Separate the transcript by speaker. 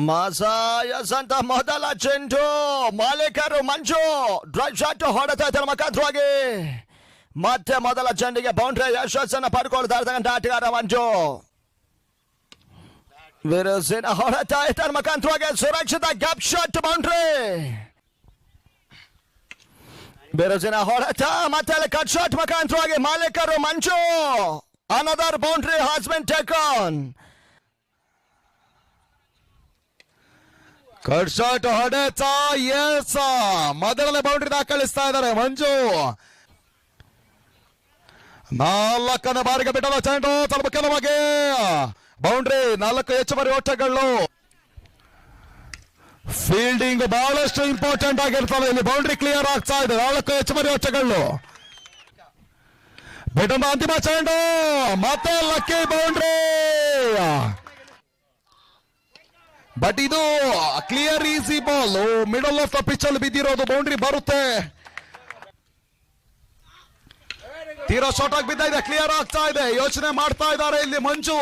Speaker 1: ಮಸಾಯಸ್ ಅಂತ ಮೊದಲ ಚೆಂಡು ಮಾಲೀಕರು ಮಂಜು ಡ್ರೈವ್ ಶಾಟ್ ಹೊಡೆತಾ ಇದ್ದಾರೆ ಮುಖಾಂತರವಾಗಿ. ಮತ್ತೆ ಮೊದಲ ಚೆಂಡಿಗೆ ಬೌಂಡ್ರಿ ಯಶಸ್ಸನ್ನು ಪಡ್ಕೊಳ್ತಾ ಇರ್ತಕ್ಕಂಥ ಆಟಗಾರ ಮಂಜು. ವಿರುಸಿನ ಹೊಡೆತಾ ಇದ್ದಾರೆ ಮುಖಾಂತರವಾಗಿ ಸುರಕ್ಷಿತ ಗ್ಯಾಪ್ ಶಾಟ್ ಬೌಂಡ್ರಿ. ಬಿರುಸಿನ ಹೊಡೆತ ಮತ್ತೆ ಕಟ್ ಶಾಟ್ ಮುಖಾಂತರವಾಗಿ ಮಾಲೀಕರು Manju. Another boundary has been taken.
Speaker 2: Cut shot ಹೊಡೆತ ಎಸ್ ಮೊದಲನೇ ಬೌಂಡ್ರಿ ದಾಖಲಿಸ್ತಾ ಇದ್ದಾರೆ ಮಂಜು. 4ನೇ ಬಾರಿಗೆ ಬಿಟ್ಟದ ಚೆಂಡು ಸ್ವಲ್ಪ ಕೆಲವಾಗಿ ಬೌಂಡ್ರಿ. 4 ಹೆಚ್ಚುವರಿ ಓಟಗಳು. ಫೀಲ್ಡಿಂಗ್ ಬಹಳಷ್ಟು ಇಂಪಾರ್ಟೆಂಟ್ ಆಗಿರ್ತದೆ. ಇಲ್ಲಿ ಬೌಂಡ್ರಿ ಕ್ಲಿಯರ್ ಆಗ್ತಾ ಇದೆ. 4 ಹೆಚ್ಚುವರಿ ಓಟಗಳು. ಬಿಟ್ಟದ ಅಂತಿಮ ಚೆಂಡು ಮತ್ತೆ ಲಕ್ಕಿ ಬೌಂಡ್ರಿ. ಬಟ್ ಇದು clear easy ball middle of the pitch ಅಲ್ಲಿ ಬಿದ್ದಿರೋದು. ಬೌಂಡ್ರಿ ಬರುತ್ತೆ. ತೀರಾ ಶಾರ್ಟ್ ಆಗಿ ಬಿದ್ದ ಇದೆ. ಕ್ಲಿಯರ್ ಆಗ್ತಾ ಇದೆ. ಯೋಚನೆ ಮಾಡ್ತಾ ಇದ್ದಾರೆ ಇಲ್ಲಿ ಮಂಜು.